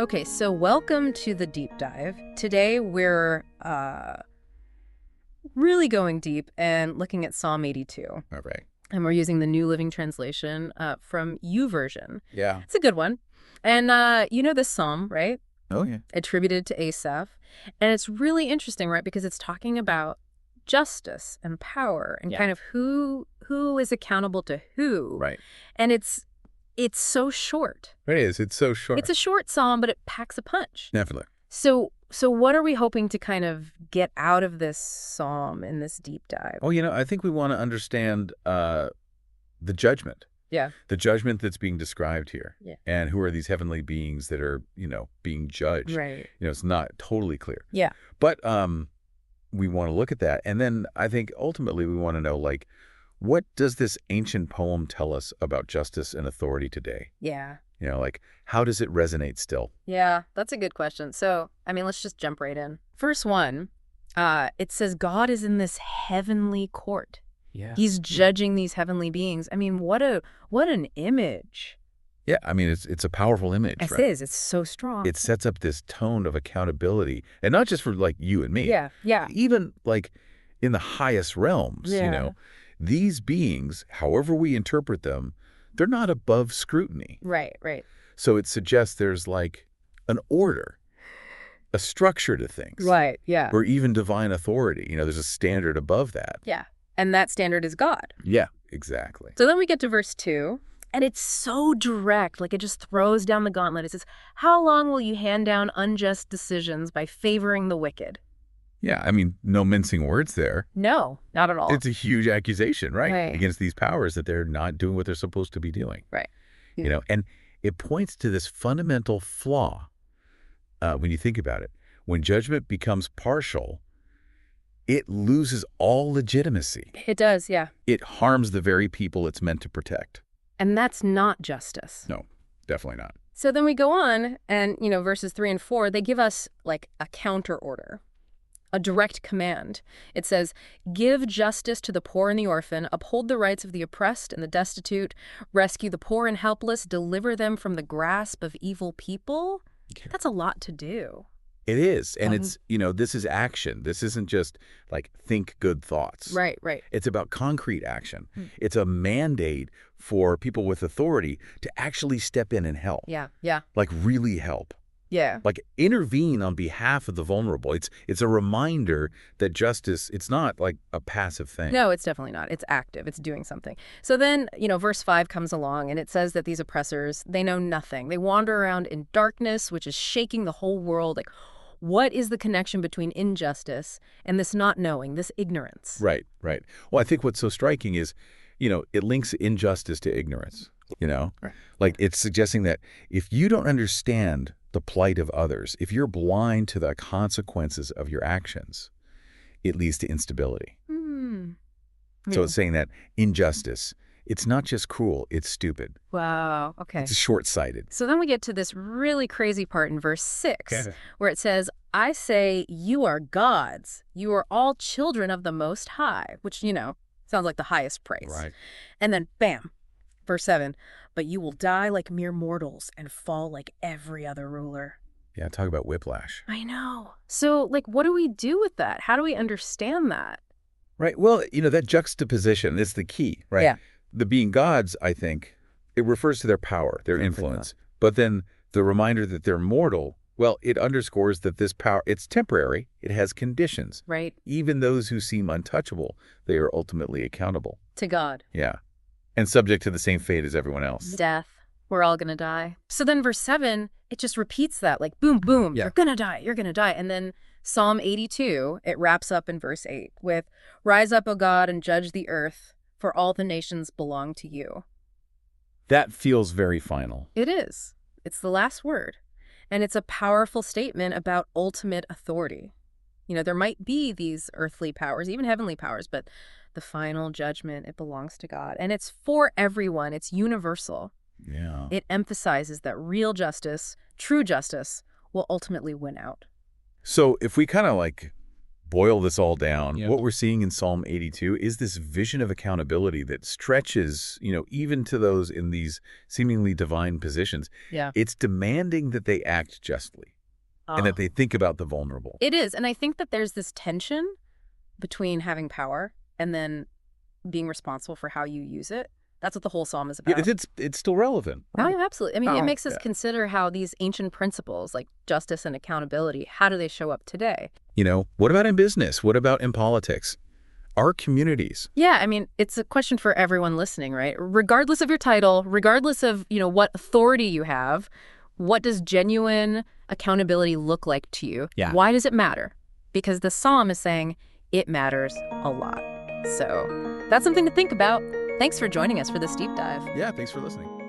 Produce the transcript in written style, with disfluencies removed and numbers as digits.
Okay, so welcome to the deep dive. Today we're really going deep and looking at Psalm 82. All right. And we're using the New Living Translation from YouVersion. Yeah. It's a good one. And you know this psalm, right? Oh, yeah. Attributed to Asaph. And it's really interesting, right? Because it's talking about justice and power and kind of who is accountable to who. Right. And it's so short. It is. It's so short. It's a short psalm, but it packs a punch. Definitely. So what are we hoping to kind of get out of this psalm in this deep dive? Oh, I think we want to understand the judgment. Yeah. The judgment that's being described here. Yeah. And who are these heavenly beings that are, being judged. Right. It's not totally clear. Yeah. But we want to look at that. And then I think ultimately we want to know, what does this ancient poem tell us about justice and authority today? Yeah. How does it resonate still? Yeah, that's a good question. So, let's just jump right in. Verse 1, it says God is in this heavenly court. Yeah. He's judging these heavenly beings. What an image. Yeah, it's a powerful image, It right? is. It's so strong. It sets up this tone of accountability, and not just for you and me. Yeah, yeah. Even in the highest realms, these beings, however we interpret them, they're not above scrutiny. Right, right. So it suggests there's an order, a structure to things. Right, yeah. Or even divine authority. There's a standard above that. Yeah. And that standard is God. Yeah, exactly. So then we get to verse 2, and it's so direct, it just throws down the gauntlet. It says, how long will you hand down unjust decisions by favoring the wicked? Yeah, no mincing words there. No, not at all. It's a huge accusation, right? Right. Against these powers that they're not doing what they're supposed to be doing. Right. And it points to this fundamental flaw when you think about it. When judgment becomes partial, it loses all legitimacy. It does, yeah. It harms the very people it's meant to protect. And that's not justice. No, definitely not. So then we go on, and, verses 3 and 4, they give us, a counter order, a direct command. It says, give justice to the poor and the orphan, uphold the rights of the oppressed and the destitute, rescue the poor and helpless, deliver them from the grasp of evil people. Okay. That's a lot to do. It is. And it's, this is action. This isn't just think good thoughts. Right, right. It's about concrete action. It's a mandate for people with authority to actually step in and help. Yeah, yeah. Really help. Yeah. Intervene on behalf of the vulnerable. It's a reminder that justice, it's not a passive thing. No, it's definitely not. It's active. It's doing something. So then, verse 5 comes along, and it says that these oppressors, they know nothing. They wander around in darkness, which is shaking the whole world. What is the connection between injustice and this not knowing, this ignorance? Right, right. Well, I think what's so striking is, it links injustice to ignorance, Right. It's suggesting that if you don't understand the plight of others, if you're blind to the consequences of your actions, it leads to instability. So it's saying that injustice, it's not just cruel, it's stupid. Wow, okay. It's short-sighted. So then we get to this really crazy part in verse 6, where it says, I say you are gods. You are all children of the Most High, which, sounds like the highest praise. Right. And then, bam, verse 7, but you will die like mere mortals and fall like every other ruler. Yeah, talk about whiplash. I know. So, what do we do with that? How do we understand that? Right. Well, that juxtaposition is the key, right? Yeah. The being gods, I think, it refers to their power, their influence. But then the reminder that they're mortal, well, it underscores that this power, it's temporary. It has conditions. Right. Even those who seem untouchable, they are ultimately accountable. To God. Yeah. And subject to the same fate as everyone else. Death. We're all going to die. So then verse 7, it just repeats that, boom, boom, Yeah. You're going to die, you're going to die. And then Psalm 82, it wraps up in verse 8 with, rise up, O God, and judge the earth, for all the nations belong to you. That feels very final. It is. It's the last word. And it's a powerful statement about ultimate authority. There might be these earthly powers, even heavenly powers, but the final judgment, it belongs to God. And it's for everyone. It's universal. Yeah. It emphasizes that real justice, true justice, will ultimately win out. So if we kind of boil this all down, Yep. what we're seeing in Psalm 82 is this vision of accountability that stretches, even to those in these seemingly divine positions. Yeah. It's demanding that they act justly and that they think about the vulnerable. It is. And I think that there's this tension between having power and then being responsible for how you use it. That's what the whole psalm is about. Yeah, it's still relevant. Oh, yeah, absolutely. I mean, it makes us Yeah. consider how these ancient principles like justice and accountability, how do they show up today? What about in business? What about in politics? Our communities. Yeah, I mean, it's a question for everyone listening, right? Regardless of your title, regardless of, what authority you have, what does genuine accountability look like to you? Yeah. Why does it matter? Because the psalm is saying it matters a lot. So that's something to think about. Thanks for joining us for this deep dive. Yeah, thanks for listening.